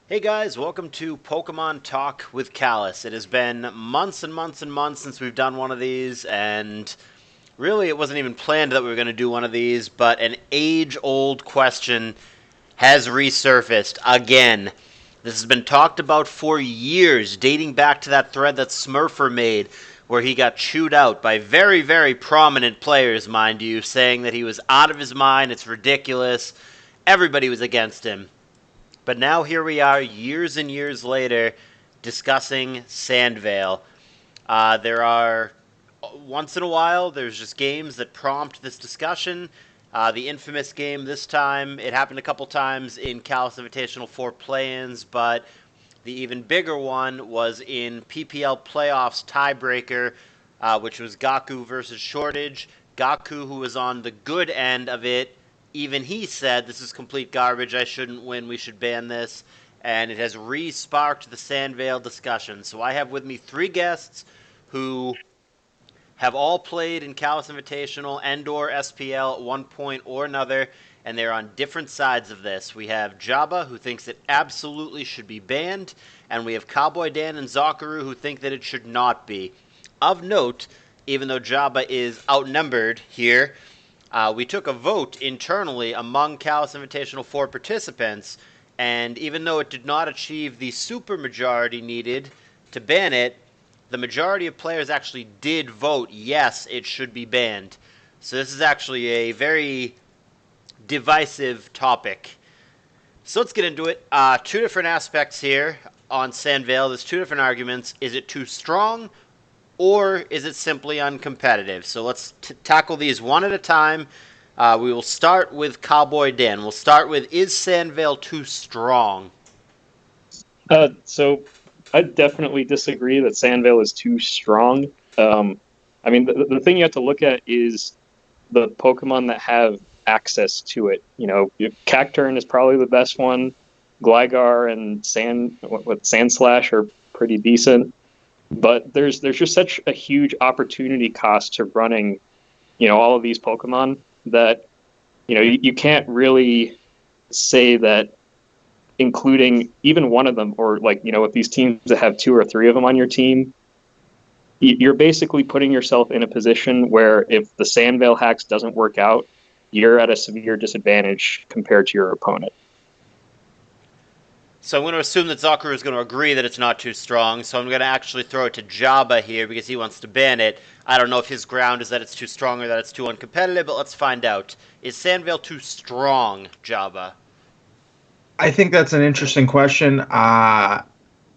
Hey guys, welcome to Pokemon Talk with CALLOUS. It has been months and months and months since we've done one of these, and really it wasn't even planned that we were going to do one of these, but an age-old question has resurfaced again. This has been talked about for years, dating back to that thread that Smurfer made, where he got chewed out by very, very prominent players, mind you, saying that he was out of his mind, it's ridiculous. Everybody was against him. But now here we are, years and years later, discussing Sandvale. There are, once in a while, there's just games that prompt this discussion. The infamous game this time, it happened a couple times in CALLOUS Invitational 4 play-ins, but the even bigger one was in PPL Playoffs tiebreaker, which was Gaku versus Shortage. Gaku, who was on the good end of it, even he said, this is complete garbage, I shouldn't win, we should ban this. And it has re-sparked the Sandvale discussion. So I have with me three guests who have all played in CALLOUS Invitational and or SPL at one point or another, and they're on different sides of this. We have Jabba, who thinks it absolutely should be banned, and we have Cowboy Dan and Zokuru, who think that it should not be. Of note, even though Jabba is outnumbered here, we took a vote internally among CALLOUS Invitational 4 participants, and even though it did not achieve the supermajority needed to ban it, the majority of players actually did vote yes, it should be banned. So this is actually a very divisive topic. So let's get into it. Two different aspects here on Sandvale. There's two different arguments. Is it too strong, or is it simply uncompetitive? So let's tackle these one at a time. We will start with Cowboy Dan. We'll start with, is Sandvale too strong? So I definitely disagree that Sandvale is too strong. I mean, the thing you have to look at is the Pokemon that have access to it. You know, Cacturne is probably the best one. Gligar and Sandslash are pretty decent. But there's just such a huge opportunity cost to running, all of these Pokemon that, you can't really say that including even one of them, or with these teams that have two or three of them on your team, you're basically putting yourself in a position where if the Sandvale hacks doesn't work out, you're at a severe disadvantage compared to your opponent. So I'm going to assume that Zokuru is going to agree that it's not too strong, so I'm going to actually throw it to Jabba here because he wants to ban it. I don't know if his ground is that it's too strong or that it's too uncompetitive, but let's find out. Is Sandvale too strong, Jabba? I think that's an interesting question. I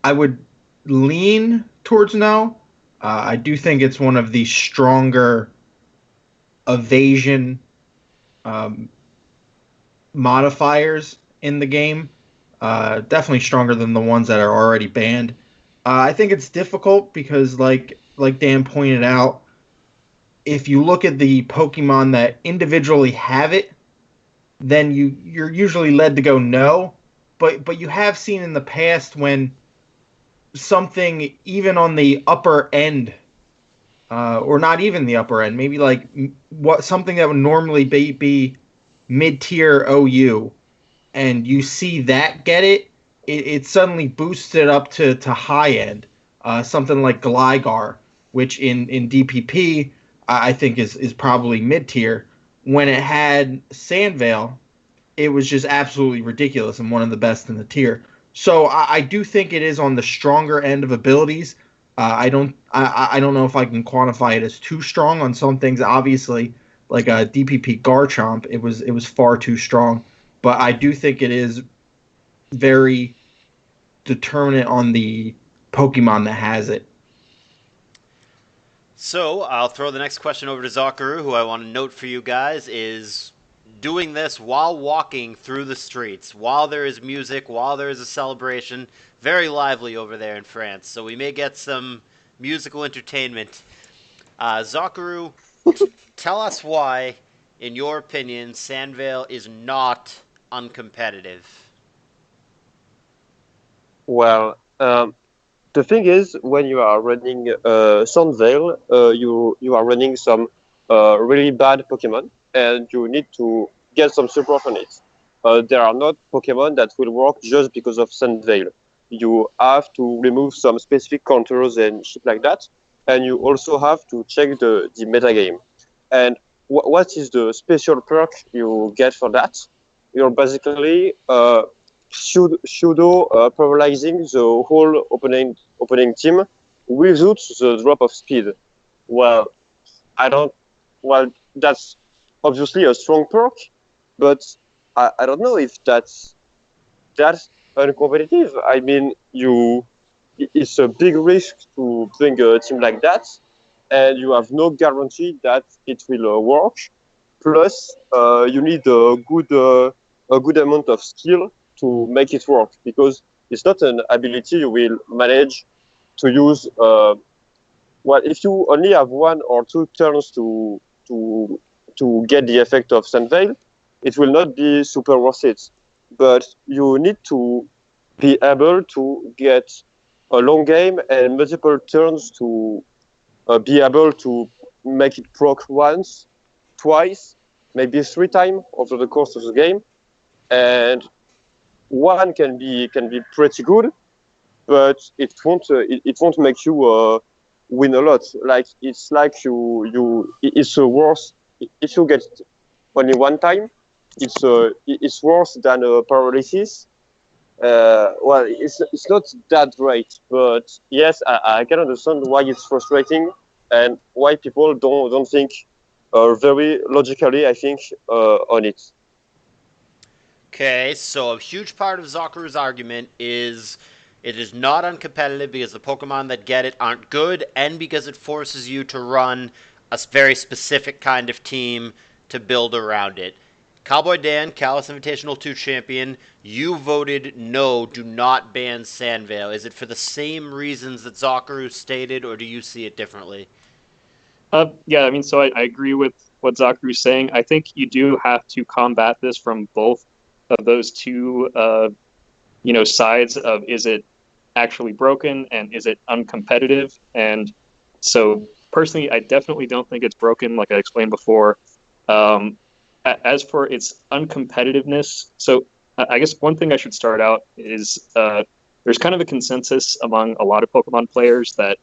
would lean towards no. I do think it's one of the stronger evasion modifiers in the game. Definitely stronger than the ones that are already banned. I think it's difficult because, like Dan pointed out, if you look at the Pokemon that individually have it, then you're usually led to go no. But you have seen in the past when something even on the upper end, or not even the upper end, maybe like something that would normally be mid-tier OU, and you see that get it suddenly boosts it up to high end. Something like Gligar, which in DPP I think is probably mid-tier. When it had Sandvale, it was just absolutely ridiculous and one of the best in the tier. So I do think it is on the stronger end of abilities. I don't know if I can quantify it as too strong on some things. Obviously, like a DPP Garchomp, it was far too strong. But I do think it is very determinant on the Pokemon that has it. So I'll throw the next question over to Zokuru, who I want to note for you guys is doing this while walking through the streets, while there is music, while there is a celebration. Very lively over there in France, so we may get some musical entertainment. Zokuru, tell us why, in your opinion, Sandvale is not uncompetitive. Well, the thing is, when you are running Sandvale, you are running some really bad Pokemon, and you need to get some support on it. there are not Pokemon that will work just because of Sand Veil. You have to remove some specific counters and shit like that, and you also have to check the metagame. And what is the special perk you get for that? You're basically pseudo paralyzing the whole opening team without the drop of speed. Well, I don't. Well, that's obviously a strong perk, but I don't know if that's uncompetitive. I mean, it's a big risk to bring a team like that, and you have no guarantee that it will work. Plus, you need a good amount of skill to make it work because it's not an ability you will manage to use. Well, if you only have 1 or 2 turns to get the effect of Sunveil, it will not be super worth it. But you need to be able to get a long game and multiple turns to be able to make it proc once, twice, maybe 3 times over the course of the game. And one can be pretty good, but it won't make you win a lot. Like it's like it's worse if you get only 1 time. It's worse than a paralysis. Well, it's not that great, but yes, I can understand why it's frustrating and why people don't think very logically. I think on it. Okay, so a huge part of Zokuru's argument is it is not uncompetitive because the Pokemon that get it aren't good, and because it forces you to run a very specific kind of team to build around it. Cowboy Dan, CALLOUS Invitational 2 champion, you voted no, do not ban Sandvale. Is it for the same reasons that Zokuru stated, or do you see it differently? Yeah, I mean, so I agree with what Zakuru's saying. I think you do have to combat this from both of those two, sides of is it actually broken and is it uncompetitive? And so personally, I definitely don't think it's broken, like I explained before. As for its uncompetitiveness, so I guess one thing I should start out is there's kind of a consensus among a lot of Pokemon players that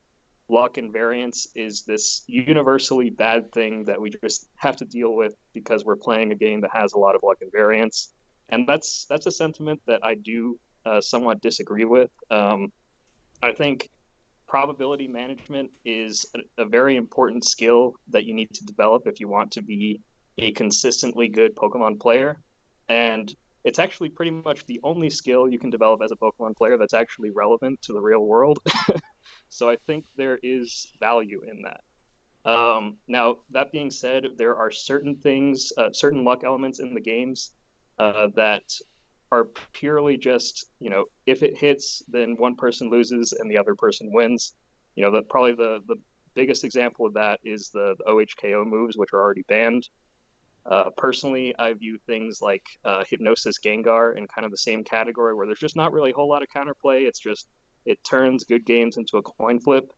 luck and variance is this universally bad thing that we just have to deal with because we're playing a game that has a lot of luck and variance. And that's a sentiment that I do somewhat disagree with. I think probability management is a very important skill that you need to develop if you want to be a consistently good Pokemon player. And it's actually pretty much the only skill you can develop as a Pokemon player that's actually relevant to the real world. So I think there is value in that. Now, that being said, there are certain things, certain luck elements in the games that are purely just, if it hits, then one person loses and the other person wins. Probably the biggest example of that is the OHKO moves, which are already banned. Personally, I view things like Hypnosis Gengar in kind of the same category where there's just not really a whole lot of counterplay. It's just, it turns good games into a coin flip.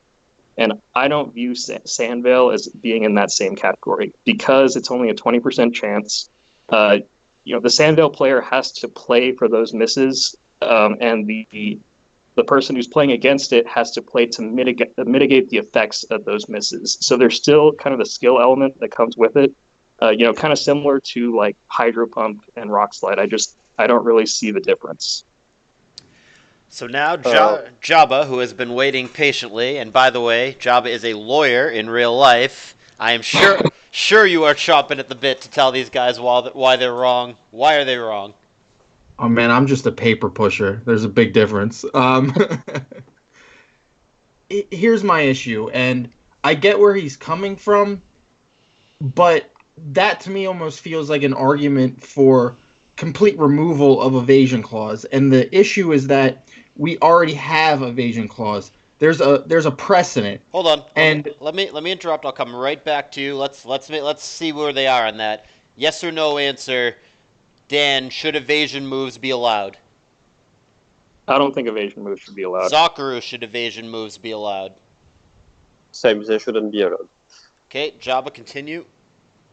And I don't view Sandvale as being in that same category because it's only a 20% chance. The Sandvale player has to play for those misses, and the person who's playing against it has to play to mitigate the effects of those misses. So there's still kind of a skill element that comes with it. Kind of similar to like Hydro Pump and Rock Slide. I don't really see the difference. So now Jabba, who has been waiting patiently, and by the way, Jabba is a lawyer in real life. I am sure you are chomping at the bit to tell these guys why they're wrong. Why are they wrong? Oh man, I'm just a paper pusher. There's a big difference. Here's my issue, and I get where he's coming from, but that to me almost feels like an argument for complete removal of evasion clause. And the issue is that we already have evasion clause. There's a precedent. Hold on. Let me interrupt. I'll come right back to you. Let's see where they are on that. Yes or no answer. Dan, should evasion moves be allowed? I don't think evasion moves should be allowed. Zokuru, should evasion moves be allowed? Same, they shouldn't be allowed. Okay, Jabba, continue.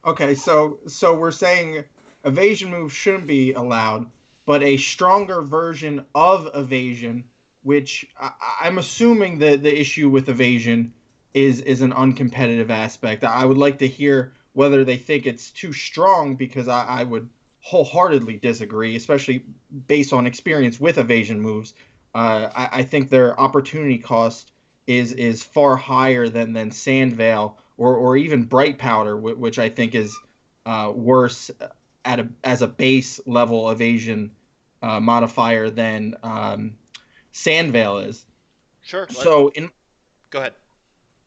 Okay, so we're saying evasion moves shouldn't be allowed, but a stronger version of evasion, which I'm assuming the issue with evasion is an uncompetitive aspect. I would like to hear whether they think it's too strong, because I would wholeheartedly disagree, especially based on experience with evasion moves. I think their opportunity cost is far higher than Sand Vale or even Bright Powder, which I think is worse as a base level evasion modifier than Sand Vale is. Sure. So Go ahead.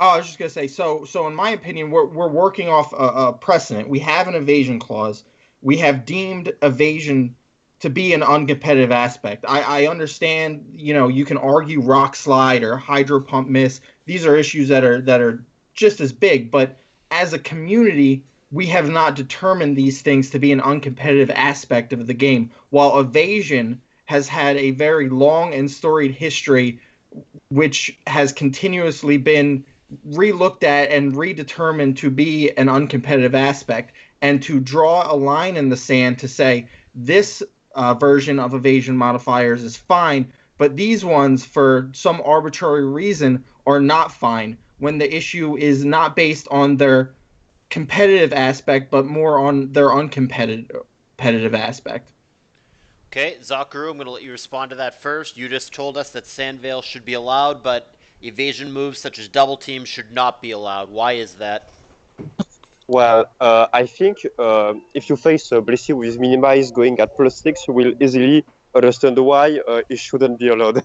Oh, I was just gonna say. So in my opinion, we're working off a precedent. We have an evasion clause. We have deemed evasion to be an uncompetitive aspect. I understand. You can argue rock slide or hydro pump miss. These are issues that are just as big. But as a community, we have not determined these things to be an uncompetitive aspect of the game. While evasion has had a very long and storied history, which has continuously been relooked at and redetermined to be an uncompetitive aspect, and to draw a line in the sand to say this version of evasion modifiers is fine, but these ones, for some arbitrary reason, are not fine, when the issue is not based on their competitive aspect, but more on their uncompetitive aspect. Okay, Zokuru, I'm going to let you respond to that first. You just told us that Sand Vale should be allowed, but evasion moves such as double team should not be allowed. Why is that? Well, I think if you face Blissey with minimize going at +6, you will easily understand why it shouldn't be allowed.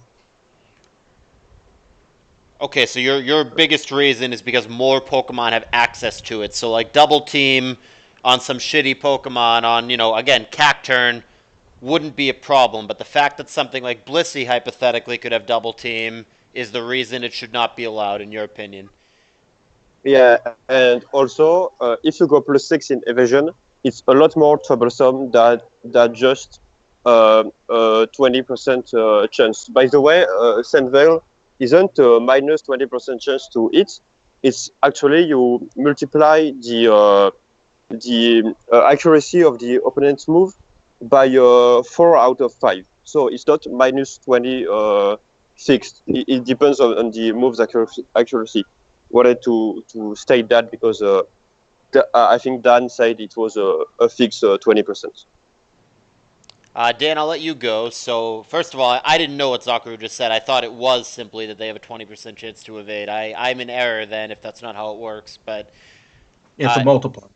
Okay, so your biggest reason is because more Pokemon have access to it. So like double team on some shitty Pokemon on, again, Cacturn wouldn't be a problem, but the fact that something like Blissey hypothetically could have double team is the reason it should not be allowed, in your opinion. Yeah, and also if you go +6 in evasion, it's a lot more troublesome than just 20% chance. By the way, Sandvale isn't a minus 20% chance to hit. It's actually you multiply the accuracy of the opponent's move by 4 out of 5. So it's not minus 20 fixed. It depends on the move's accuracy. Wanted to state that because I think Dan said it was a fixed 20%. Dan, I'll let you go. So, first of all, I didn't know what Zokuru just said. I thought it was simply that they have a 20% chance to evade. I'm in error then if that's not how it works, but... It's a multiplier.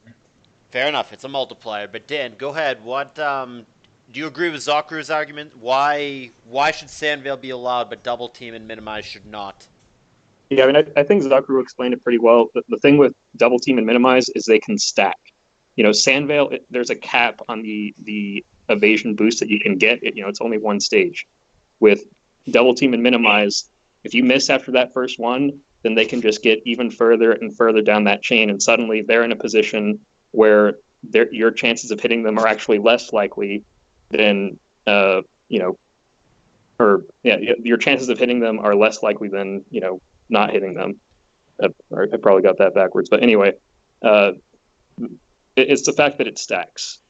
Fair enough, it's a multiplier. But Dan, go ahead. What do you agree with Zokuru's argument? Why should Sandvale be allowed, but double team and minimize should not? Yeah, I mean, I think Zokuru explained it pretty well. The thing with double team and minimize is they can stack. Sandvale, there's a cap on the evasion boost that you can get. It's only one stage. With double team and minimize, if you miss after that first one, then they can just get even further and further down that chain, and suddenly they're in a position where your chances of hitting them are actually less likely than your chances of hitting them are less likely than not hitting them. I probably got that backwards, but anyway, it's the fact that it stacks.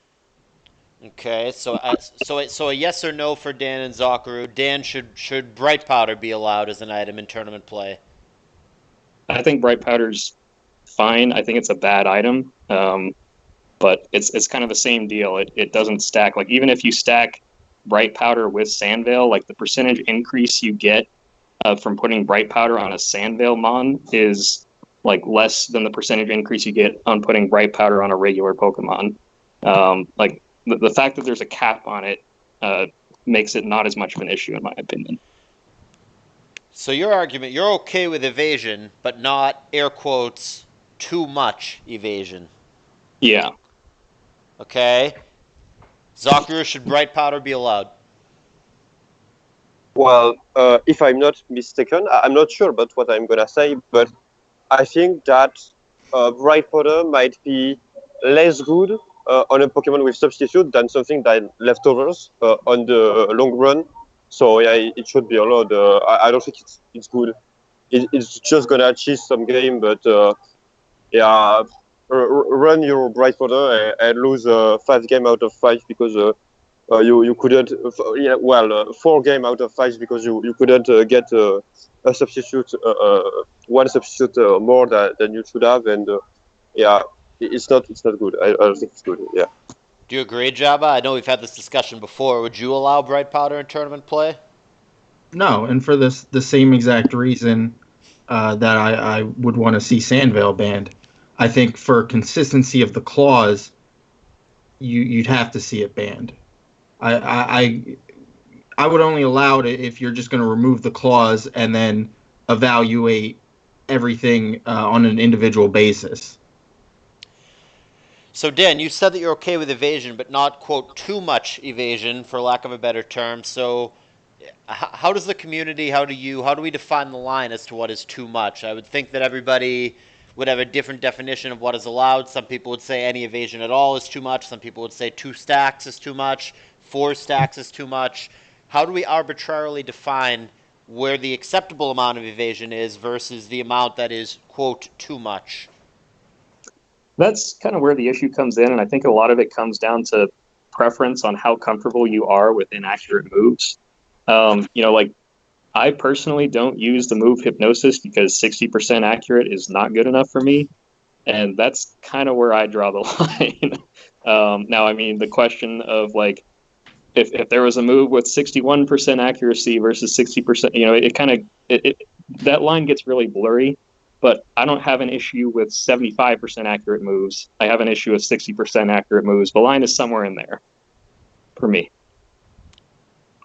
Okay, so a yes or no for Dan and Zokuru. Dan, should Bright Powder be allowed as an item in tournament play? I think Bright Powder's fine. I think it's a bad item, but it's kind of the same deal. It doesn't stack. Like, even if you stack Bright Powder with Sandvale, like the percentage increase you get from putting Bright Powder on a Sandvale Mon is like less than the percentage increase you get on putting Bright Powder on a regular Pokemon. Like the fact that there's a cap on it makes it not as much of an issue, in my opinion. So your argument, you're okay with evasion, but not, air quotes, too much evasion. Yeah. Okay. Zokuru, should Bright Powder be allowed? Well, if I'm not mistaken, I'm not sure about what I'm going to say, but I think that Bright Powder might be less good on a Pokemon with substitute than something that leftovers on the long run. So yeah, it should be allowed. I don't think it's good. It's just going to cheese some game, but yeah, run your bright powder and lose 5 game out of 5 because you couldn't. 4 game out of 5 because you couldn't get a substitute, one substitute more than you should have, and it's not good. I don't think it's good. Yeah. Do you agree, Jabba? I know we've had this discussion before. Would you allow bright powder in tournament play? No, and for the same exact reason that I would want to see Sandvale banned. I think for consistency of the clause, you'd have to see it banned. I would only allow it if you're just going to remove the clause and then evaluate everything on an individual basis. So, Dan, you said that you're okay with evasion, but not, quote, too much evasion, for lack of a better term. So, how does the community, how do we define the line as to what is too much? I would think that everybody would have a different definition of what is allowed. Some people would say any evasion at all is too much. Some people would say 2 stacks is too much. 4 stacks is too much. How do we arbitrarily define where the acceptable amount of evasion is versus the amount that is, quote, too much? That's kind of where the issue comes in, and I think a lot of it comes down to preference on how comfortable you are with inaccurate moves. Like I personally don't use the move Hypnosis because 60% accurate is not good enough for me, and that's kind of where I draw the line. Now, I mean, the question of like, if there was a move with 61% accuracy versus 60%, that line gets really blurry. But I don't have an issue with 75% accurate moves. I have an issue with 60% accurate moves. The line is somewhere in there for me.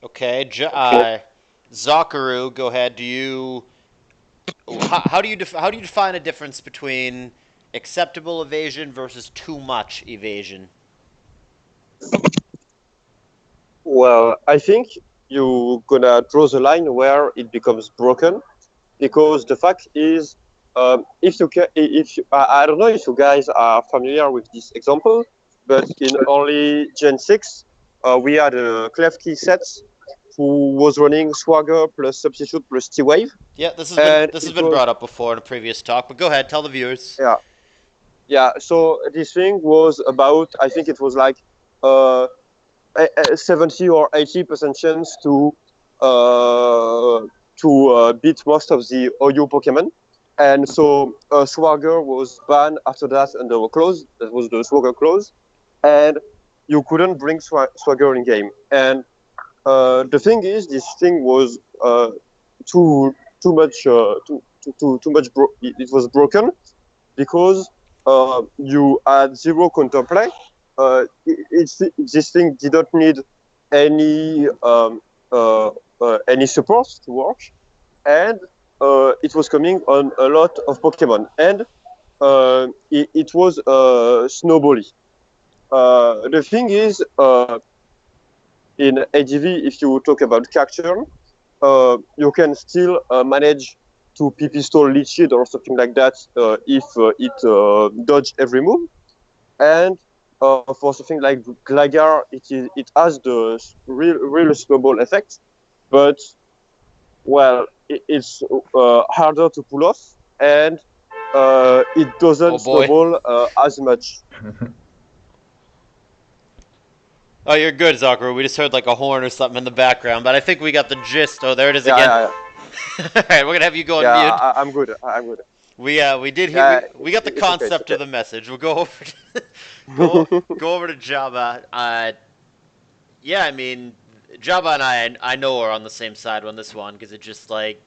Okay, Zokuru, go ahead. How do you define a difference between acceptable evasion versus too much evasion? Well, I think you're gonna draw the line where it becomes broken, because the fact is, I don't know if you guys are familiar with this example, but in only Gen 6, we had a Clef Key set who was running Swagger plus Substitute plus T-Wave. Yeah, this has been brought up before in a previous talk, but go ahead, tell the viewers. Yeah. So this thing was about, I think it was like 70 or 80% chance to beat most of the Oyo Pokemon. And so Swagger was banned after that under a clause. That was the Swagger clause. And you couldn't bring Swagger in game. And the thing is, this thing was too much. It was broken because you had 0 counterplay. This thing didn't need any support to work, and it was coming on a lot of Pokemon, and it was snowbally. The thing is, in ADV, if you talk about character, you can still manage to PP stall lead shield or something like that if it dodge every move. And for something like Gligar, it has the real snowball effect, but well, it's harder to pull off, and it doesn't snowball as much. Oh, you're good, Zokuru. We just heard like a horn or something in the background, but I think we got the gist. Oh, there it is again. Yeah. All right, we're gonna have you go on mute. I'm good. We did hear. We got the concept of the message. We'll go over. Go over to Jabba. I mean, Jabba and I know are on the same side on this one because it's just like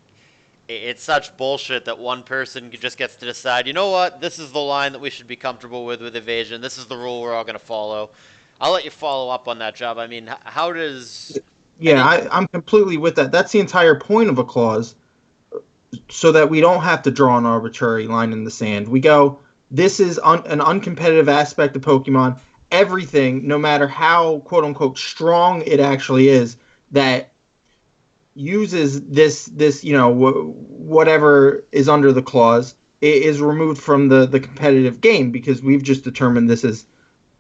it's such bullshit that one person just gets to decide. You know what? This is the line that we should be comfortable with evasion. This is the rule we're all gonna follow. I'll let you follow up on that, Jabba. I mean, how does? Yeah, I'm completely with that. That's the entire point of a clause, so that we don't have to draw an arbitrary line in the sand. We go, this is an uncompetitive aspect of Pokemon. Everything, no matter how quote-unquote strong it actually is, that uses this whatever is under the clause, is removed from the competitive game because we've just determined this is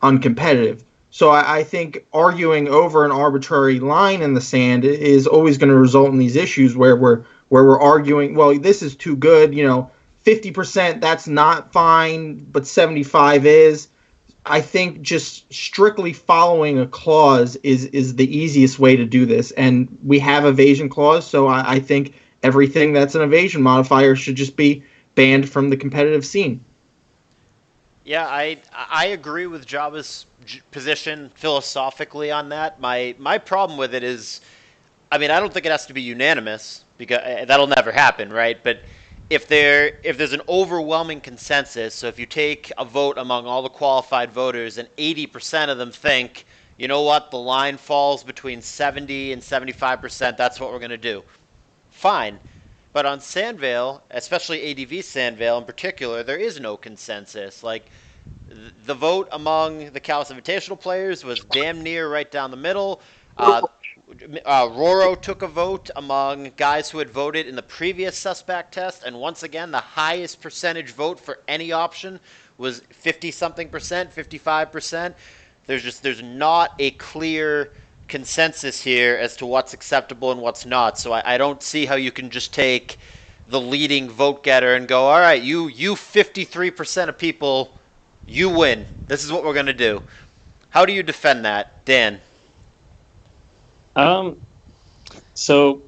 uncompetitive. So I think arguing over an arbitrary line in the sand is always going to result in these issues where we're arguing, well, this is too good, 50%, that's not fine, but 75 is. I think just strictly following a clause is the easiest way to do this. And we have evasion clause, so I think everything that's an evasion modifier should just be banned from the competitive scene. Yeah, I agree with Jabba's position philosophically on that. My problem with it is, I mean, I don't think it has to be unanimous because that'll never happen, right? But if there's an overwhelming consensus, so if you take a vote among all the qualified voters and 80% of them think, you know what, the line falls between 70 and 75%, that's what we're going to do. Fine. But on Sandvale, especially ADV Sandvale in particular, there is no consensus. Like, the vote among the CALLOUS Invitational players was damn near right down the middle. Roro took a vote among guys who had voted in the previous suspect test, and once again, the highest percentage vote for any option was 50-something percent, 55%. There's not a clear consensus here as to what's acceptable and what's not. So I don't see how you can just take the leading vote getter and go, all right, you 53% of people, you win. This is what we're going to do. How do you defend that, Dan? So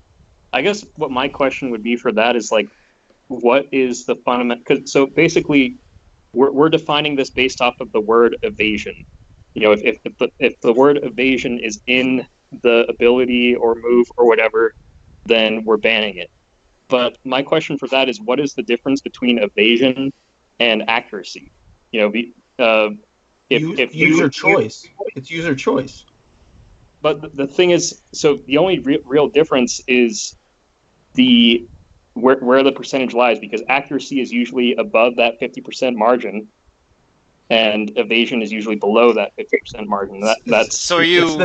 I guess what my question would be for that is like, what is the fundamental? So basically, we're defining this based off of the word evasion. You know, if the word evasion is in the ability or move or whatever, then we're banning it. But my question for that is, what is the difference between evasion and accuracy? You know, if user choice, it's user choice. But the thing is, so the only real difference is where the percentage lies, because accuracy is usually above that 50% margin, and evasion is usually below that 50% margin. That's so. Are you?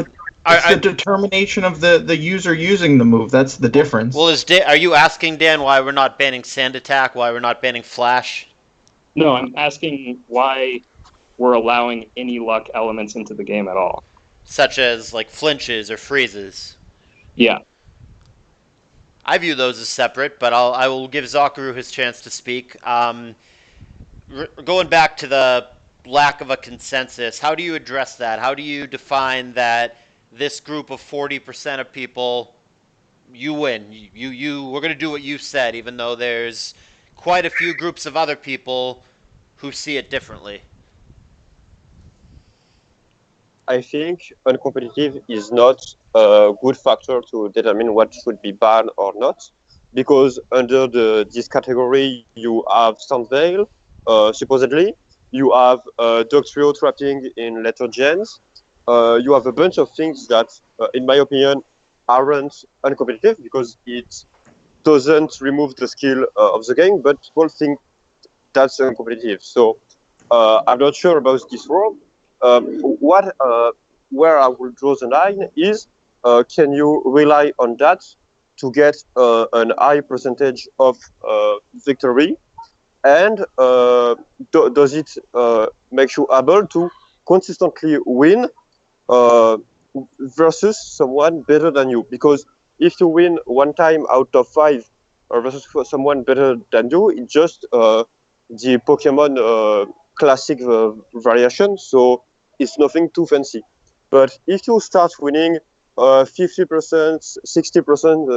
It's the determination of the user using the move. That's the difference. Well, are you asking, Dan, why we're not banning Sand Attack? Why we're not banning Flash? No, I'm asking why we're allowing any luck elements into the game at all. Such as like flinches or freezes. Yeah. I view those as separate, but I will give Zokuru his chance to speak. Going back to the lack of a consensus, how do you address that? How do you define that this group of 40% of people, you win? We're going to do what you said, even though there's quite a few groups of other people who see it differently. I think uncompetitive is not a good factor to determine what should be banned or not, because under this category you have Sandvale, supposedly, you have Doctrio trapping in later gens, you have a bunch of things that, in my opinion, aren't uncompetitive because it doesn't remove the skill of the game, but people think that's uncompetitive. So I'm not sure about this world. Where I will draw the line is, can you rely on that to get an high percentage of victory, and does it make you able to consistently win versus someone better than you? Because if you win one time out of 5 versus someone better than you, it's just the Pokemon classic variation, so it's nothing too fancy. But if you start winning 50%, 60%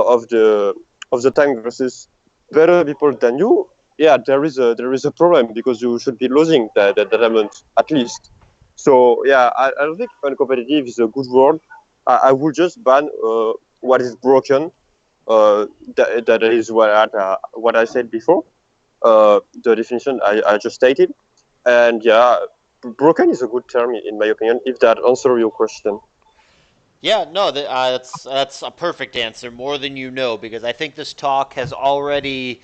of the time versus better people than you, yeah, there is a problem, because you should be losing that amount at least. So yeah, I don't think uncompetitive is a good word. I would just ban what is broken. That is what I said before. The definition I just stated, and yeah, broken is a good term in my opinion, if that answers your question. Yeah, no, that's a perfect answer, more than you know, because I think this talk has already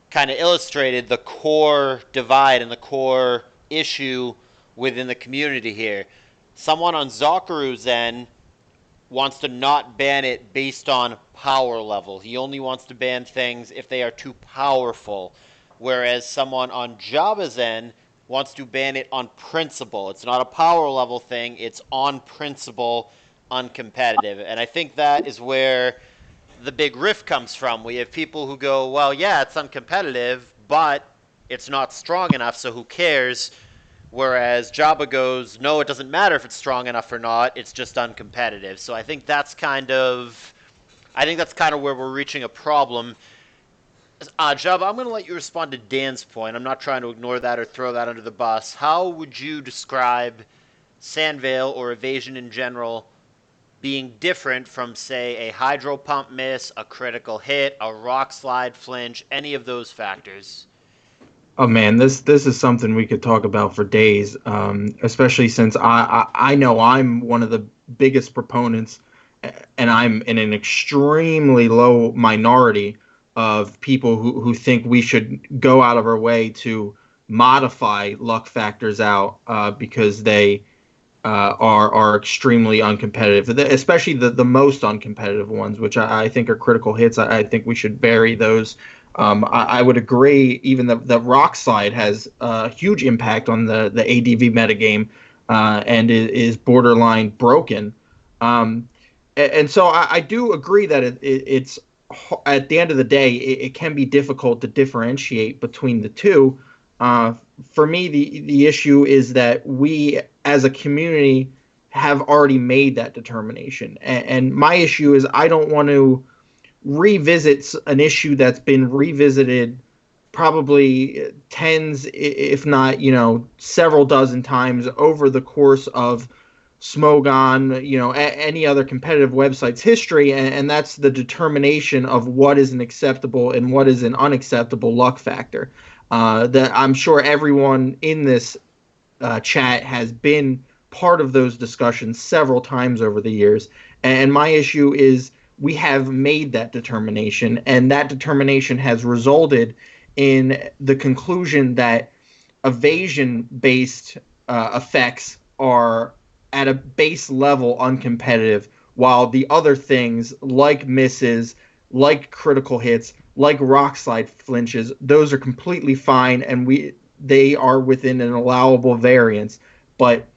kind of illustrated the core divide and the core issue within the community here. Someone on Zokuru's end wants to not ban it based on power level. He only wants to ban things if they are too powerful, whereas someone on Jabba's end wants to ban it on principle. It's not a power level thing, it's on principle, uncompetitive. And I think that is where the big rift comes from. We have people who go, well, yeah, it's uncompetitive, but it's not strong enough, so who cares? Whereas Jabba goes, no, it doesn't matter if it's strong enough or not, it's just uncompetitive. So I think that's kind of where we're reaching a problem. Jabba, I'm going to let you respond to Dan's point. I'm not trying to ignore that or throw that under the bus. How would you describe Sand Vale or Evasion in general being different from, say, a hydro pump miss, a critical hit, a rock slide flinch, any of those factors? Oh man, this is something we could talk about for days, especially since I know I'm one of the biggest proponents, and I'm in an extremely low minority of people who think we should go out of our way to modify luck factors out because they are extremely uncompetitive, especially the most uncompetitive ones, which I think are critical hits. I think we should vary those. I would agree. Even the rock slide has a huge impact on the ADV metagame and is borderline broken. And so I do agree that it's at the end of the day, it can be difficult to differentiate between the two. For me, the issue is that we, as a community, have already made that determination. And my issue is I don't want to revisit an issue that's been revisited probably tens, if not, several dozen times over the course of Smogon, any other competitive website's history, and that's the determination of what is an acceptable and what is an unacceptable luck factor. That I'm sure everyone in this chat has been part of those discussions several times over the years. And my issue is we have made that determination, and that determination has resulted in the conclusion that evasion-based effects are at a base level uncompetitive, while the other things like misses, like critical hits, like rock slide flinches, those are completely fine, and they are within an allowable variance, but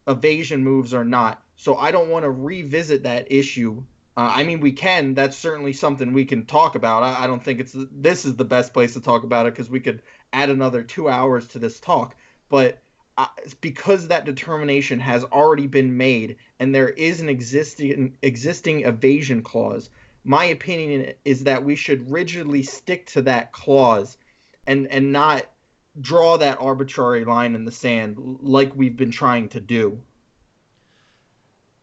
evasion moves are not. So I don't want to revisit that issue. We can. That's certainly something we can talk about. I don't think this is the best place to talk about it because we could add another 2 hours to this talk. But because that determination has already been made and there is an existing evasion clause, my opinion is that we should rigidly stick to that clause and not draw that arbitrary line in the sand like we've been trying to do.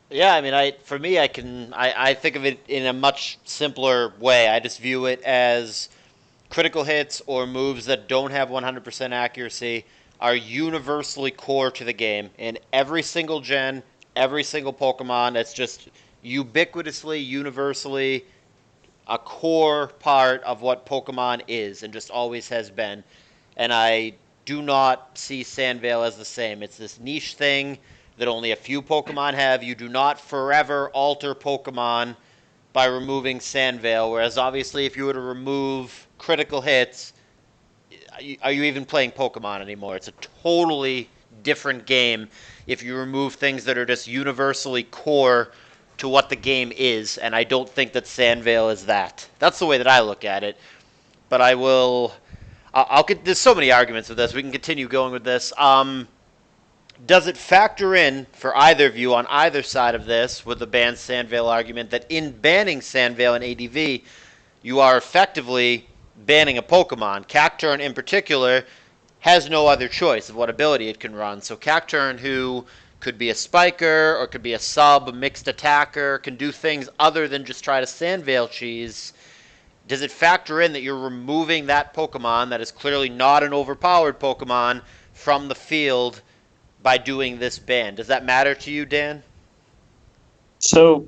Yeah, I think of it in a much simpler way. I just view it as critical hits or moves that don't have 100% accuracy are universally core to the game. In every single gen, every single Pokemon, it's just ubiquitously, universally a core part of what Pokemon is and just always has been. And I do not see Sand Vale as the same. It's this niche thing that only a few Pokemon have. You do not forever alter Pokemon by removing Sand Vale, whereas obviously if you were to remove critical hits, are you even playing Pokemon anymore? It's a totally different game if you remove things that are just universally core to what the game is, and I don't think that Sand Vale is that. That's the way that I look at it. But I'll get, there's so many arguments with this. We can continue going with this. Does it factor in for either of you on either side of this with the ban Sand Vale argument that in banning Sand Vale and ADV, you are effectively banning a Pokemon? Cacturne in particular has no other choice of what ability it can run. So Cacturne, who could be a spiker or could be a sub, a mixed attacker, can do things other than just try to Sand Vale cheese. Does it factor in that you're removing that Pokemon that is clearly not an overpowered Pokemon from the field by doing this ban? Does that matter to you, Dan? So,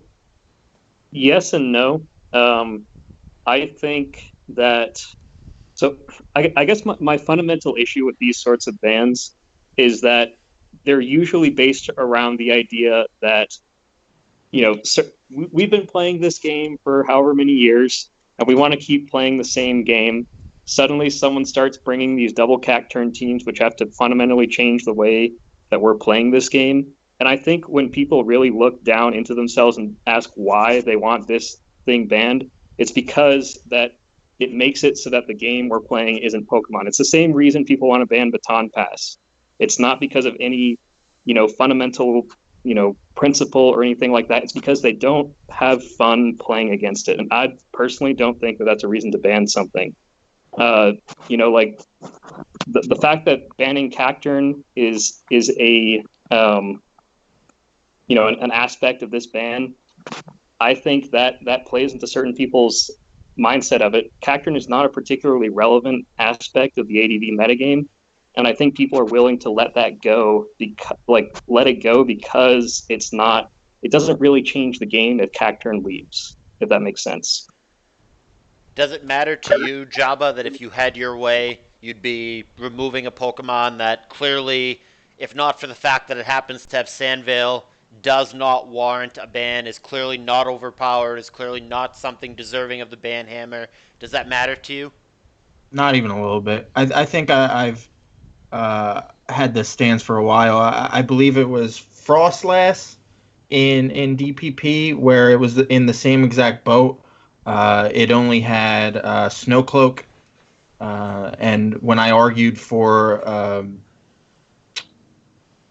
yes and no. I think that... So, I guess my fundamental issue with these sorts of bans is that they're usually based around the idea that, we've been playing this game for however many years, and we want to keep playing the same game. Suddenly someone starts bringing these double Cacturne teams, which have to fundamentally change the way that we're playing this game. And I think when people really look down into themselves and ask why they want this thing banned, It's because that it makes it so that the game we're playing isn't Pokemon. It's the same reason people want to ban Baton Pass. It's not because of any, fundamental, principle or anything like that. It's because they don't have fun playing against it. And I personally don't think that that's a reason to ban something. Like the fact that banning Cacturn is a an aspect of this ban. I think that plays into certain people's mindset of it. Cacturn is not a particularly relevant aspect of the ADV metagame, and I think people are willing to let that go because it doesn't really change the game if Cacturn leaves, if that makes sense. Does it matter to you, Jabba, that if you had your way, you'd be removing a Pokemon that clearly, if not for the fact that it happens to have Sandvale, does not warrant a ban, is clearly not overpowered, is clearly not something deserving of the ban hammer? Does that matter to you? Not even a little bit. I think I've had this stance for a while. I believe it was Frostlass in DPP where it was in the same exact boat. It only had Snowcloak, and when I argued for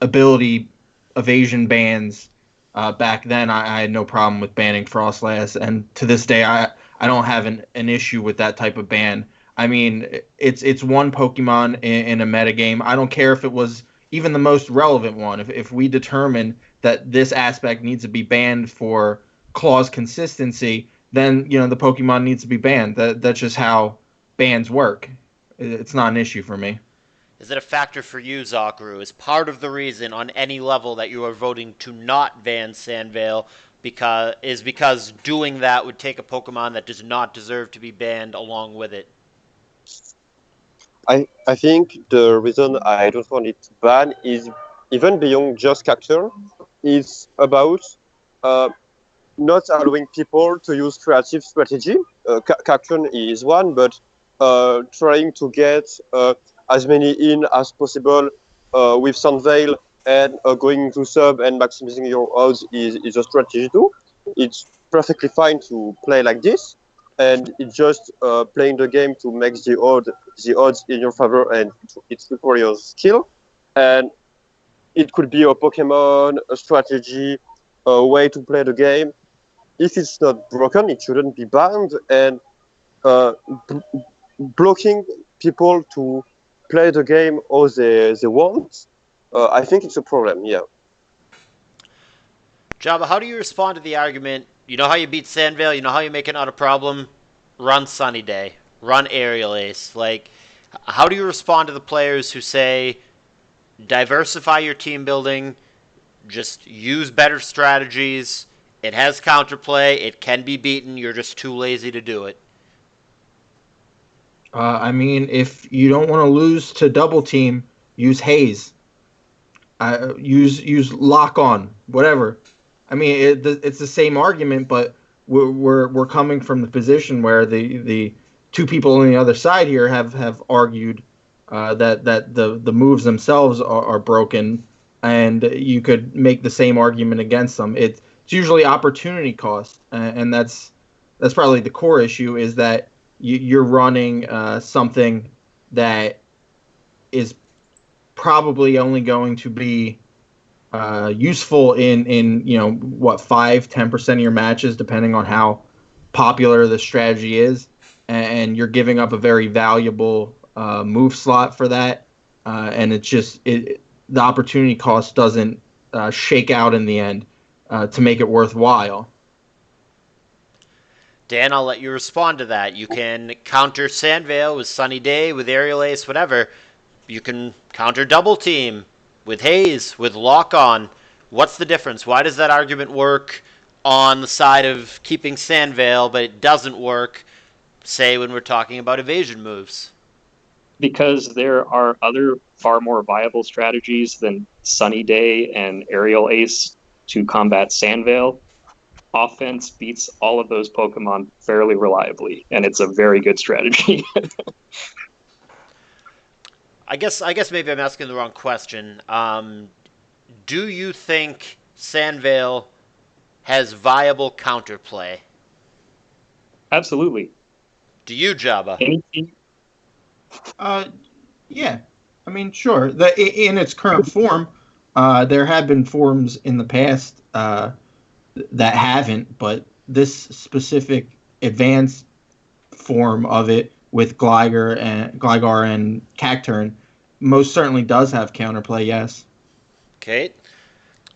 ability evasion bans back then, I had no problem with banning Frostlass, and to this day, I don't have an issue with that type of ban. I mean, it's one Pokemon in a metagame. I don't care if it was even the most relevant one. If we determine that this aspect needs to be banned for clause consistency, then the Pokemon needs to be banned. That's just how bans work. It's not an issue for me. Is it a factor for you, Zokuru? Is part of the reason on any level that you are voting to not ban Sandvale because doing that would take a Pokemon that does not deserve to be banned along with it? I think the reason I don't want it banned is even beyond just Cacturn. It's about not allowing people to use creative strategy. Cacturn is one, but trying to get as many in as possible with Sunveil and going to sub and maximizing your odds is a strategy too. It's perfectly fine to play like this, and it's just playing the game to make the odds in your favor, and it's for your skill. And it could be a Pokemon, a strategy, a way to play the game. If it's not broken, it shouldn't be banned. And blocking people to play the game as they want, I think it's a problem, yeah. Jabba, how do you respond to the argument, you know how you beat Sandvale, you know how you make it not a problem? Run Sunny Day, run Aerial Ace. Like, how do you respond to the players who say, diversify your team building, just use better strategies, it has counterplay, it can be beaten, you're just too lazy to do it? I mean, if you don't want to lose to double team, use Haze. Use Lock On, whatever. I mean, it's the same argument, but we're coming from the position where the two people on the other side here have argued that the moves themselves are broken, and you could make the same argument against them. It's usually opportunity cost, and that's probably the core issue, is that you're running something that is probably only going to be useful in 5-10% of your matches, depending on how popular the strategy is, and you're giving up a very valuable move slot for that, and it's just the opportunity cost doesn't shake out in the end to make it worthwhile. Dan, I'll let you respond to that. You can counter Sandvale with Sunny Day, with Aerial Ace, whatever. You can counter Double Team with Haze, with Lock On. What's the difference? Why does that argument work on the side of keeping Sandvale, but it doesn't work, say, when we're talking about evasion moves? Because there are other far more viable strategies than Sunny Day and Aerial Ace to combat Sandvale. Offense beats all of those Pokemon fairly reliably, and it's a very good strategy. I guess maybe I'm asking the wrong question. Do you think Sandvale has viable counterplay? Absolutely. Do you, Jabba? Anything? Yeah. I mean, sure. In its current form, there have been forms in the past that haven't, but this specific advanced form of it with Gligar and Cacturn most certainly does have counterplay. Yes. Okay.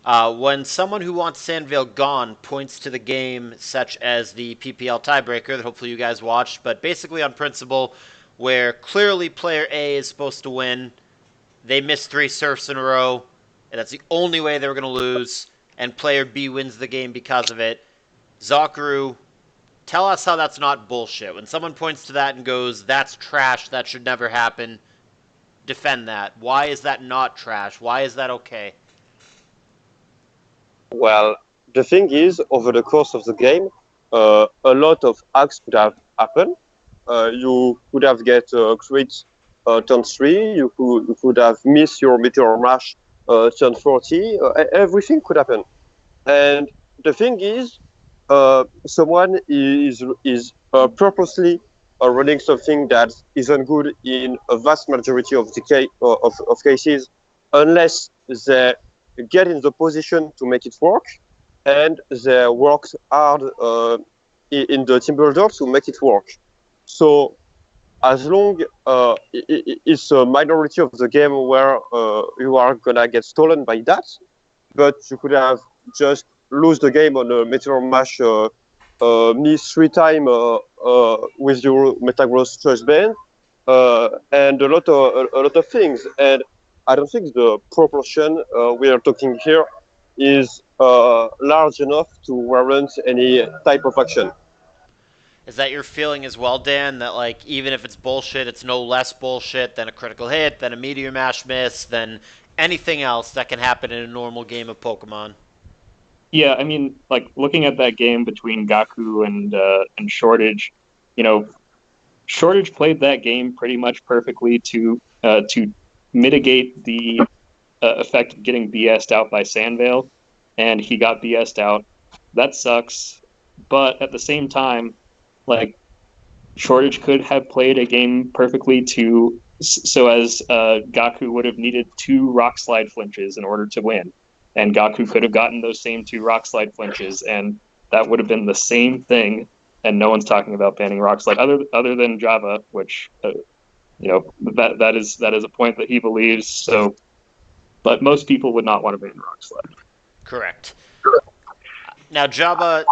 When someone who wants Sandvale gone points to the game, such as the PPL tiebreaker that hopefully you guys watched, but basically on principle, where clearly player A is supposed to win, they miss 3 surfs in a row, and that's the only way they were going to lose, and player B wins the game because of it. Zokuru, tell us how that's not bullshit. When someone points to that and goes, that's trash, that should never happen, defend that. Why is that not trash? Why is that okay? Well, the thing is, over the course of the game, a lot of acts could have happened. You could have get crit turn 3, you could have missed your Meteor Mash turn 40, everything could happen. And the thing is, someone is purposely running something that isn't good in a vast majority of of cases, unless they get in the position to make it work, and they worked hard in the team builder to make it work. So as long it's a minority of the game where you are gonna get stolen by that, but you could have just lose the game on a Meteor Mash miss 3 times with your Metagross Choice Band, and a lot of things. And I don't think the proportion we are talking here is large enough to warrant any type of action. Is that your feeling as well, Dan, that like even if it's bullshit, it's no less bullshit than a critical hit, than a Meteor Mash miss, than anything else that can happen in a normal game of Pokemon? Yeah, I mean, like looking at that game between Gaku and Shortage, Shortage played that game pretty much perfectly to mitigate the effect of getting BS'd out by Sandvale, and he got BS'd out. That sucks, but at the same time, like Shortage could have played a game perfectly so as Gaku would have needed 2 Rock Slide flinches in order to win. And Gaku could have gotten those same 2 Rock Slide flinches, and that would have been the same thing. And no one's talking about banning Rock Slide other than Jabba, which that is a point that he believes. So, but most people would not want to ban Rock Slide. Correct. Now, Jabba,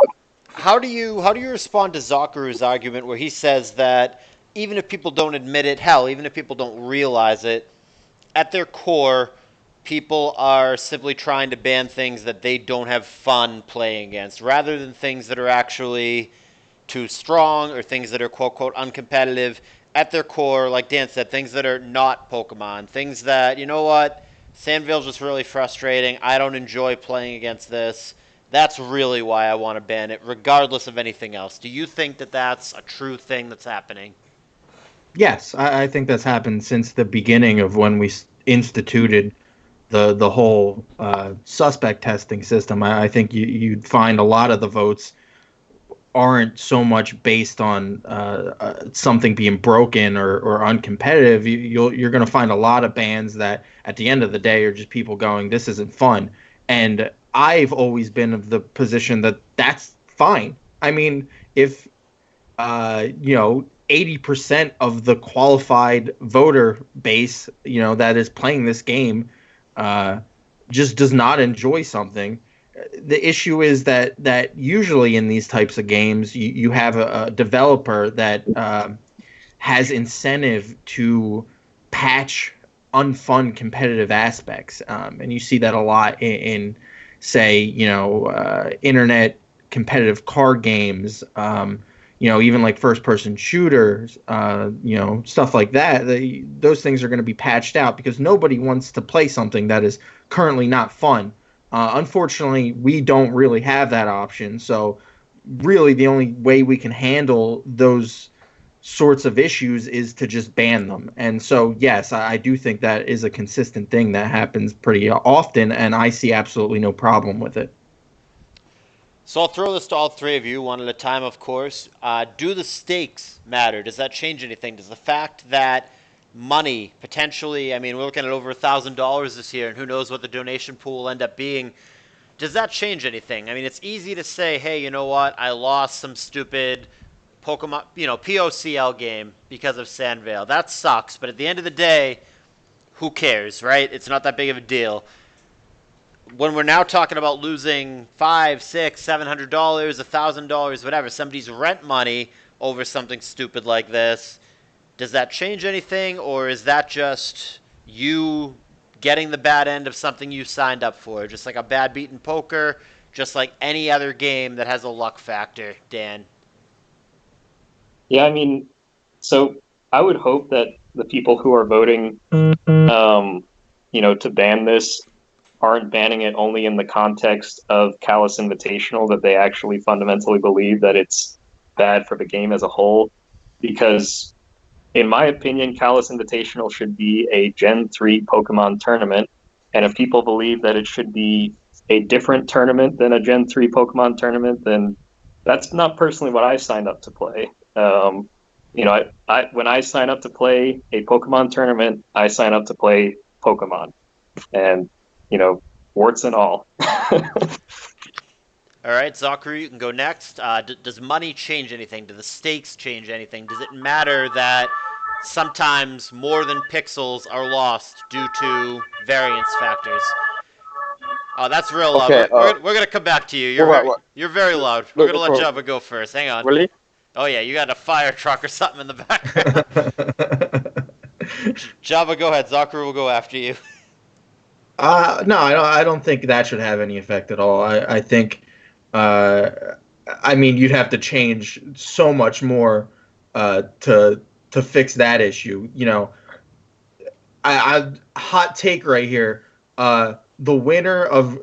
how do you respond to Zokuru's argument where he says that even if people don't admit it, hell, even if people don't realize it, at their core, people are simply trying to ban things that they don't have fun playing against, rather than things that are actually too strong or things that are quote-unquote uncompetitive. At their core, like Dan said, things that are not Pokemon, things that, you know what, Sandvale's just really frustrating, I don't enjoy playing against this, that's really why I want to ban it, regardless of anything else. Do you think that that's a true thing that's happening? Yes, I think that's happened since the beginning of when we instituted the whole suspect testing system. I think you'd find a lot of the votes aren't so much based on something being broken or uncompetitive. You're going to find a lot of bans that at the end of the day are just people going, this isn't fun. And I've always been of the position that that's fine. I mean, if 80% of the qualified voter base, that is playing this game, just does not enjoy something. The issue is that usually in these types of games, you have a developer that has incentive to patch unfun competitive aspects, and you see that a lot in say, internet competitive card games. Even like first-person shooters, stuff like that. Those things are going to be patched out because nobody wants to play something that is currently not fun. Unfortunately, we don't really have that option. So really the only way we can handle those sorts of issues is to just ban them. And so, yes, I do think that is a consistent thing that happens pretty often, and I see absolutely no problem with it. So I'll throw this to all three of you, one at a time, of course. Do the stakes matter? Does that change anything? Does the fact that money, potentially, I mean, we're looking at over $1,000 this year, and who knows what the donation pool will end up being, does that change anything? I mean, it's easy to say, hey, you know what, I lost some stupid Pokemon, POCL game because of Sandvale. That sucks, but at the end of the day, who cares, right? It's not that big of a deal. When we're now talking about losing $500, $600, $700, $1,000, whatever, somebody's rent money over something stupid like this, does that change anything, or is that just you getting the bad end of something you signed up for? Just like a bad beat in poker, just like any other game that has a luck factor, Dan? Yeah, I mean, so I would hope that the people who are voting, to ban this aren't banning it only in the context of Callous Invitational, that they actually fundamentally believe that it's bad for the game as a whole. Because, in my opinion, Callous Invitational should be a Gen 3 Pokemon tournament. And if people believe that it should be a different tournament than a Gen 3 Pokemon tournament, then that's not personally what I signed up to play. When I sign up to play a Pokemon tournament, I sign up to play Pokemon. And warts and all. All right, Zokuru, you can go next. Does money change anything? Do the stakes change anything? Does it matter that sometimes more than pixels are lost due to variance factors? Oh, that's real loud. Okay, We're going to come back to you. You're very loud. We're going to let Jabba go first. Hang on. Really? Oh, yeah, you got a fire truck or something in the background. Jabba, go ahead. Zokuru will go after you. No, I don't think that should have any effect at all. I think, you'd have to change so much more to fix that issue. I hot take right here. The winner of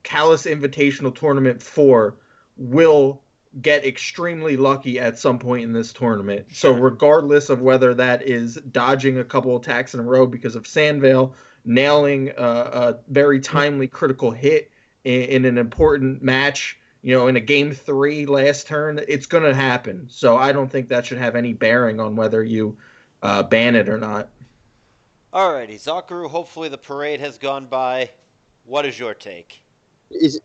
Callous Invitational Tournament 4 will get extremely lucky at some point in this tournament. So regardless of whether that is dodging a couple attacks in a row because of Sandvale, nailing a very timely critical hit in an important match, in a game 3 last turn, it's going to happen. So I don't think that should have any bearing on whether you ban it or not. Alrighty, Zokuru, hopefully the parade has gone by. What is your take? Is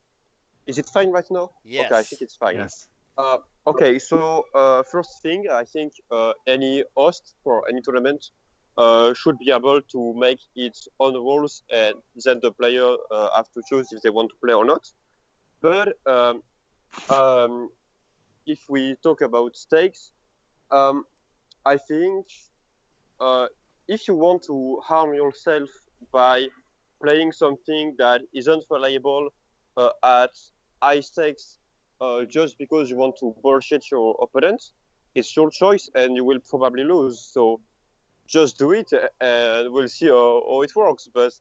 it fine right now? Yes. Okay, I think it's fine. Yes. Okay, so first thing, I think any host for any tournament should be able to make its own rules, and then the player have to choose if they want to play or not. But if we talk about stakes, I think if you want to harm yourself by playing something that isn't reliable at high stakes just because you want to bullshit your opponent, it's your choice and you will probably lose. So just do it and we'll see how it works. But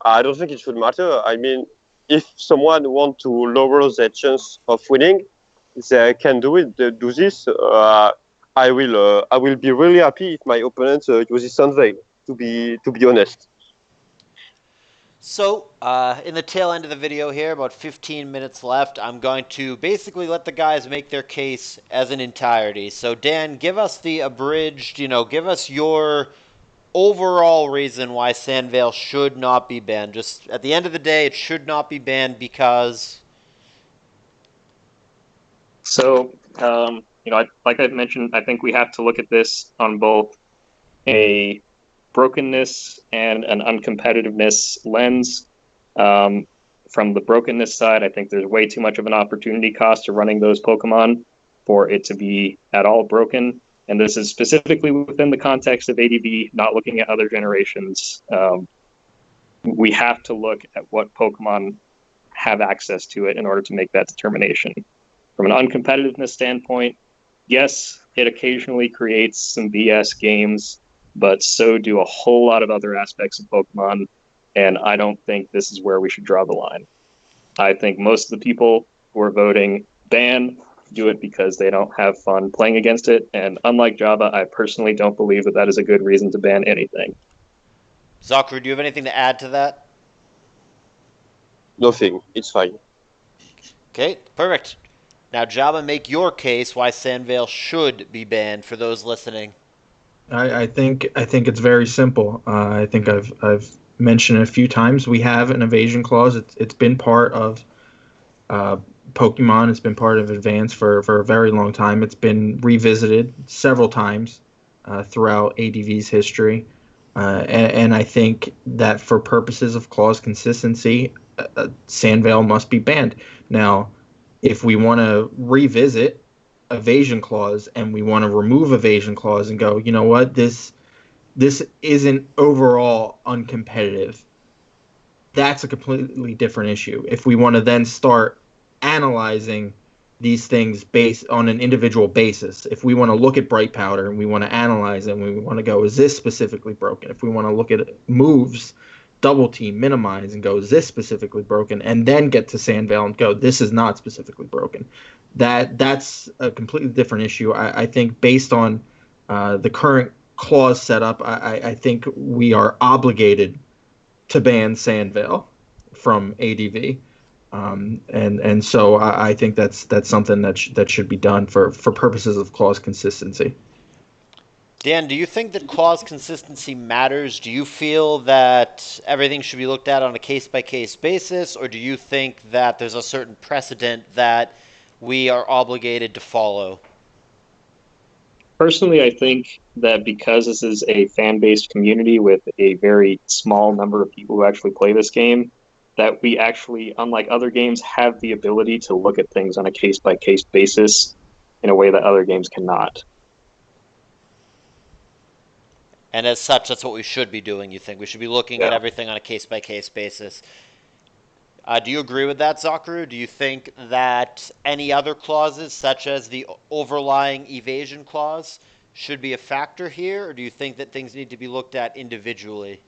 I don't think it should matter. I mean, if someone wants to lower their chance of winning, they can do it. They do this. I will be really happy if my opponent uses Sunveil. To be honest. So, in the tail end of the video here, about 15 minutes left, I'm going to basically let the guys make their case as an entirety. So, Dan, give us the abridged, give us your overall reason why Sandvale should not be banned. Just at the end of the day, it should not be banned because... So, like I mentioned, I think we have to look at this on both a brokenness and an uncompetitiveness lens. From the brokenness side, I think there's way too much of an opportunity cost to running those Pokemon for it to be at all broken. And this is specifically within the context of ADV, not looking at other generations. We have to look at what Pokemon have access to it in order to make that determination. From an uncompetitiveness standpoint, yes, it occasionally creates some BS games, but so do a whole lot of other aspects of Pokemon, and I don't think this is where we should draw the line. I think most of the people who are voting ban do it because they don't have fun playing against it, and unlike Jabba, I personally don't believe that is a good reason to ban anything. Zokuru, do you have anything to add to that? Nothing. It's fine. Okay, perfect. Now, Jabba, make your case why Sandvale should be banned for those listening. I think it's very simple. I think I've mentioned it a few times. We have an evasion clause. It's been part of uh, Pokemon. It's been part of Advance for a very long time. It's been revisited several times throughout ADV's history, and I think that for purposes of clause consistency, Sandvale must be banned. Now, if we want to revisit evasion clause and we want to remove evasion clause and go, you know what, this isn't overall uncompetitive, that's a completely different issue. If we want to then start analyzing these things based on an individual basis, if we want to look at bright powder and we want to analyze it and we want to go, is this specifically broken? If we want to look at moves, double team, minimize, and go, is this specifically broken? And then get to Sandvale and go, this is not specifically broken. That's a completely different issue. I think based on the current clause setup, I think we are obligated to ban Sandvale from ADV. And so I think that's something that should be done for purposes of clause consistency. Dan, do you think that clause consistency matters? Do you feel that everything should be looked at on a case-by-case basis, or do you think that there's a certain precedent that we are obligated to follow? Personally, I think that because this is a fan-based community with a very small number of people who actually play this game, that we actually, unlike other games, have the ability to look at things on a case-by-case basis in a way that other games cannot. And as such, that's what we should be doing, you think? We should be looking at everything on a case-by-case basis. Do you agree with that, Zokuru? Do you think that any other clauses, such as the overlying evasion clause, should be a factor here, or do you think that things need to be looked at individually?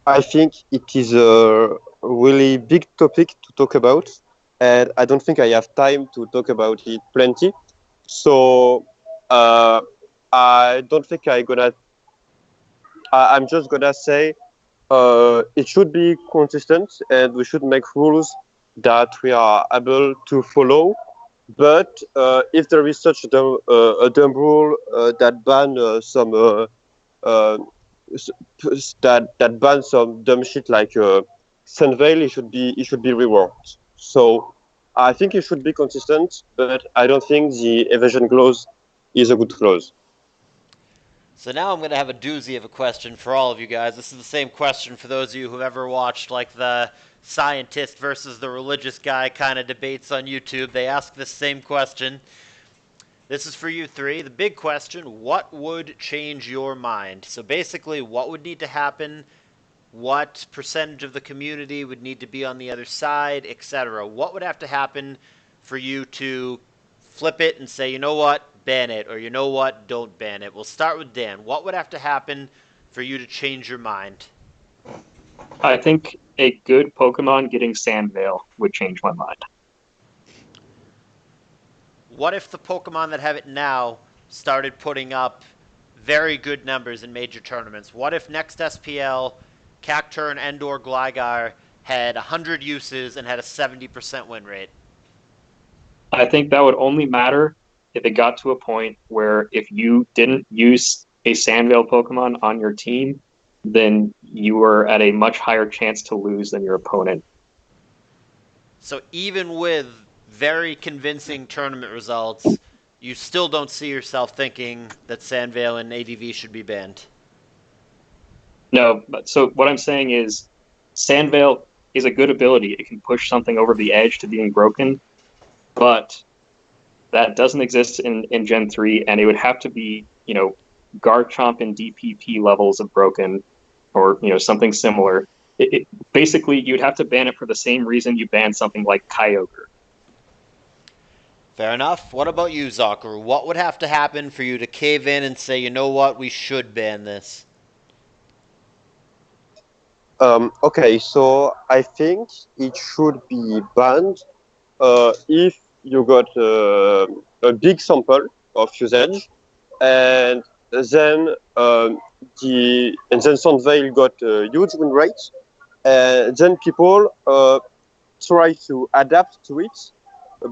I think it is a really big topic to talk about, and I don't think I have time to talk about it plenty. So I don't think I'm just gonna say it should be consistent, and we should make rules that we are able to follow. But if there is such a dumb rule that ban some that ban some dumb shit like Sunveil, it should be reworked. So I think it should be consistent, but I don't think the evasion clause is a good clause. So now I'm going to have a doozy of a question for all of you guys. This is the same question for those of you who've ever watched like the scientist versus the religious guy kind of debates on YouTube. They ask this same question. This is for you three. The big question, what would change your mind? So basically, what would need to happen? What percentage of the community would need to be on the other side, etc.? What would have to happen for you to flip it and say, you know what, ban it, or you know what, don't ban it? We'll start with Dan. What would have to happen for you to change your mind? I think a good Pokemon getting Sandvale would change my mind. What if the Pokemon that have it now started putting up very good numbers in major tournaments? What if next SPL, Cacturne and or Gligar had 100 uses and had a 70% win rate? I think that would only matter if it got to a point where if you didn't use a Sandvale Pokemon on your team, then you were at a much higher chance to lose than your opponent. So even with very convincing tournament results, you still don't see yourself thinking that Sandvale and ADV should be banned? No, but so what I'm saying is Sandvale is a good ability. It can push something over the edge to being broken, but that doesn't exist in Gen 3, and it would have to be, Garchomp and DPP levels of broken, or, something similar. Basically, you'd have to ban it for the same reason you ban something like Kyogre. Fair enough. What about you, Zokuru? What would have to happen for you to cave in and say, you know what, we should ban this? Okay, so I think it should be banned if you got a big sample of usage, and then Sandvale got a huge win rate, and then people try to adapt to it,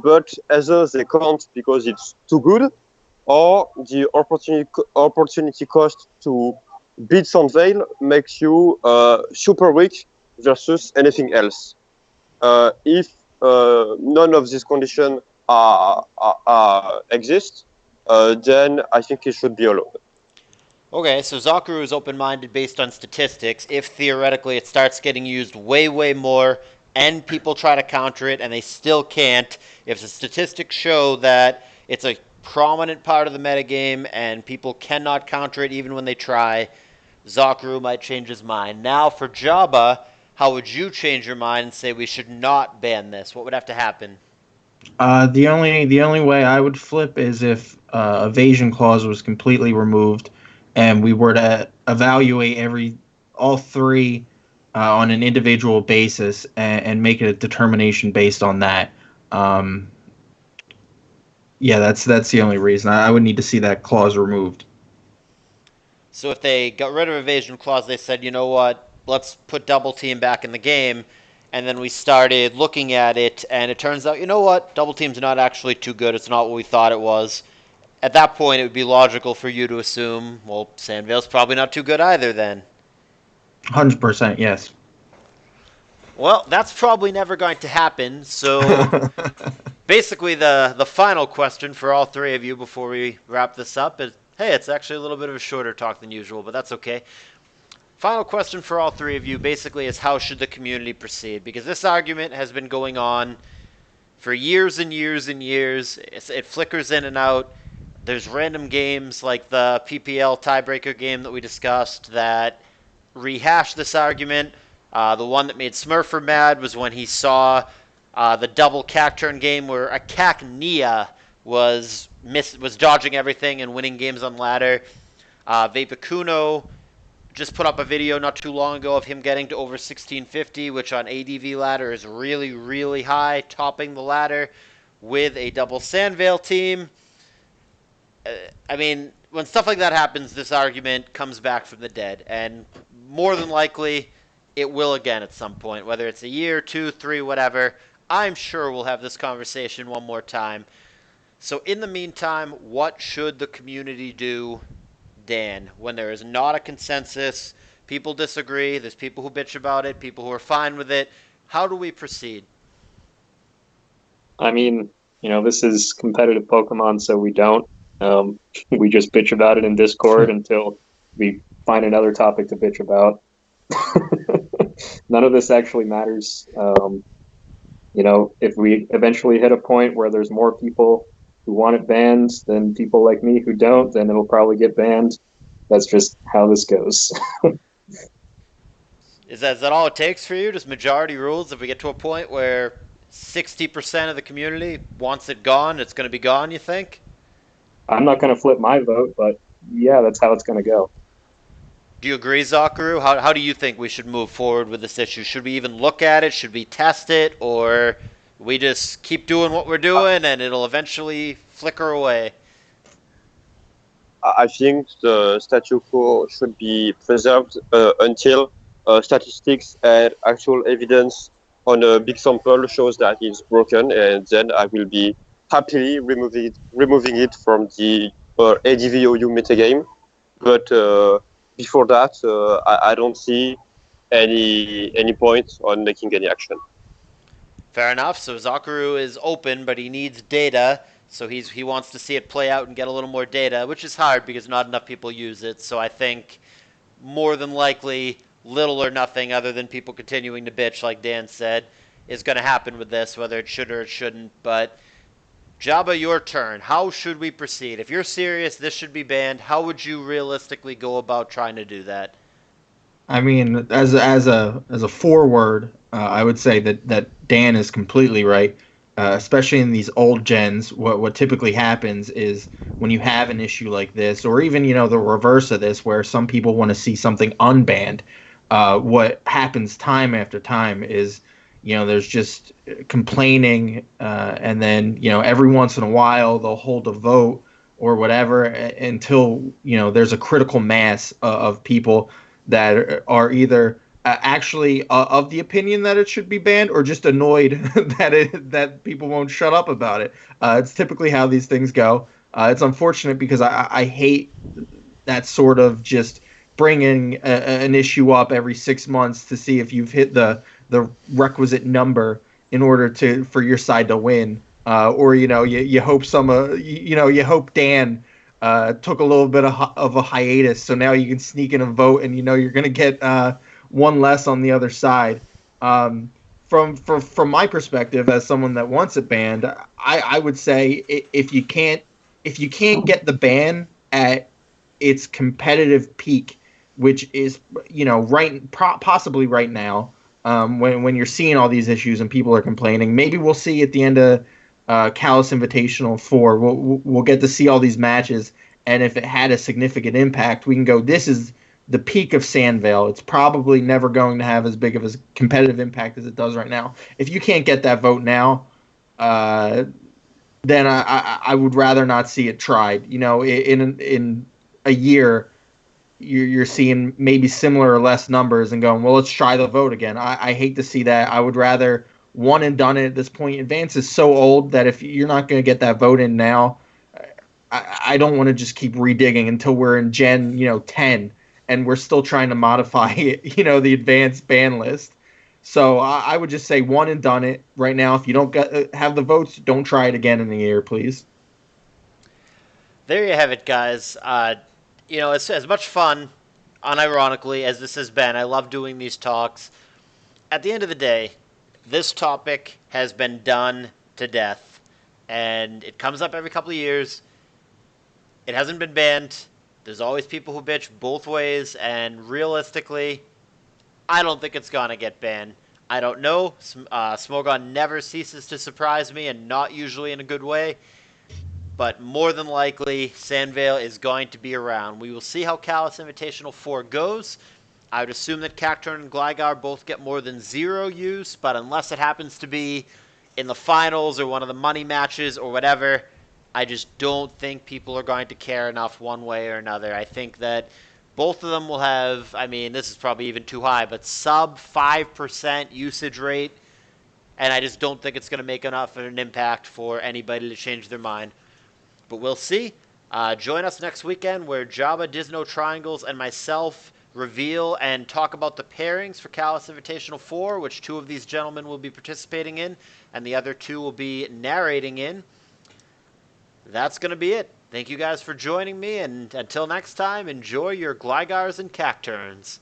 but either they can't because it's too good, or the opportunity cost to beat on Vale makes you super weak versus anything else. If none of these conditions exist, then I think it should be allowed. Okay, so Zokuru is open-minded based on statistics. If theoretically it starts getting used way, way more, and people try to counter it and they still can't, if the statistics show that it's a prominent part of the metagame and people cannot counter it even when they try, Zokuru might change his mind. Now for Jabba, how would you change your mind and say we should not ban this? What would have to happen? The only way I would flip is if evasion clause was completely removed, and we were to evaluate all three on an individual basis and make a determination based on that. Yeah, that's the only reason. I would need to see that clause removed. So if they got rid of evasion clause, they said, you know what, let's put double team back in the game, and then we started looking at it, and it turns out, you know what, double team's not actually too good. It's not what we thought it was. At that point, it would be logical for you to assume, well, Sandvale's probably not too good either then. 100%, yes. Well, that's probably never going to happen, so basically the final question for all three of you before we wrap this up is, hey, it's actually a little bit of a shorter talk than usual, but that's okay. Final question for all three of you basically is, how should the community proceed? Because this argument has been going on for years and years and years. It flickers in and out. There's random games like the PPL tiebreaker game that we discussed that rehash this argument. The one that made Smurfer mad was when he saw the double cack turn game where a cack Nia was dodging everything and winning games on ladder. Vapicuno just put up a video not too long ago of him getting to over 1650, which on ADV ladder is really, really high, topping the ladder with a double Sandvale team. I mean, when stuff like that happens, this argument comes back from the dead, and more than likely, it will again at some point, whether it's a year, 2, 3, whatever. I'm sure we'll have this conversation one more time. So in the meantime, what should the community do, Dan, when there is not a consensus, people disagree, there's people who bitch about it, people who are fine with it? How do we proceed? I mean, this is competitive Pokemon, so we don't. We just bitch about it in Discord until we find another topic to bitch about. None of this actually matters. If we eventually hit a point where there's more people who want it banned than people like me who don't, then it'll probably get banned. That's just how this goes. Is that all it takes for you? Just majority rules? If we get to a point where 60% of the community wants it gone, it's going to be gone, you think? I'm not going to flip my vote, but yeah, that's how it's going to go. Do you agree, Zokuru? How do you think we should move forward with this issue? Should we even look at it? Should we test it? Or we just keep doing what we're doing and it'll eventually flicker away? I think the statu quo should be preserved until statistics and actual evidence on a big sample shows that it's broken, and then I will be happily removing it from the ADVOU metagame. But before that, I don't see any point on making any action. Fair enough. So Zokuru is open, but he needs data. So he wants to see it play out and get a little more data, which is hard because not enough people use it. So I think more than likely little or nothing other than people continuing to bitch, like Dan said, is going to happen with this, whether it should or it shouldn't. But Jabba, your turn. How should we proceed? If you're serious, this should be banned. How would you realistically go about trying to do that? I mean, as a forward, I would say that Dan is completely right. Especially in these old gens, what typically happens is when you have an issue like this, or even the reverse of this, where some people want to see something unbanned, what happens time after time is there's just complaining, and then every once in a while they'll hold a vote or whatever until there's a critical mass of people that are either actually of the opinion that it should be banned, or just annoyed that people won't shut up about it. It's typically how these things go. It's unfortunate because I hate that sort of just bringing an issue up every 6 months to see if you've hit the requisite number in order for your side to win. Or you hope you hope Dan took a little bit of a hiatus, so now you can sneak in a vote, and you're going to get one less on the other side. From my perspective, as someone that wants it banned, I would say if you can't get the ban at its competitive peak, which is possibly right now, when you're seeing all these issues and people are complaining, maybe we'll see at the end of Callous Invitational 4, we'll get to see all these matches, and if it had a significant impact, we can go, this is the peak of Sandvale. It's probably never going to have as big of a competitive impact as it does right now. If you can't get that vote now, then I would rather not see it tried. In a year, you're seeing maybe similar or less numbers and going, well, let's try the vote again. I hate to see that. I would rather one and done it at this point. Advance is so old that if you're not going to get that vote in now, I don't want to just keep redigging until we're in Gen 10 and we're still trying to modify the advanced ban list. So I would just say one and done it right now. If you don't have the votes, don't try it again in a year, please. There you have it, guys. It's as much fun, unironically, as this has been. I love doing these talks. At the end of the day, this topic has been done to death, and it comes up every couple of years. It hasn't been banned. There's always people who bitch both ways, and realistically, I don't think it's going to get banned. I don't know. Smogon never ceases to surprise me, and not usually in a good way. But more than likely, Sandvale is going to be around. We will see how Callous Invitational 4 goes. I would assume that Cacturn and Gligar both get more than 0 use, but unless it happens to be in the finals or one of the money matches or whatever, I just don't think people are going to care enough one way or another. I think that both of them will have, this is probably even too high, but sub 5% usage rate, and I just don't think it's going to make enough of an impact for anybody to change their mind. But we'll see. Join us next weekend where Jabba, Disno Triangles, and myself reveal and talk about the pairings for Callous Invitational 4, which 2 of these gentlemen will be participating in, and the other 2 will be narrating in. That's going to be it. Thank you guys for joining me, and until next time, enjoy your Glygars and Cacturns.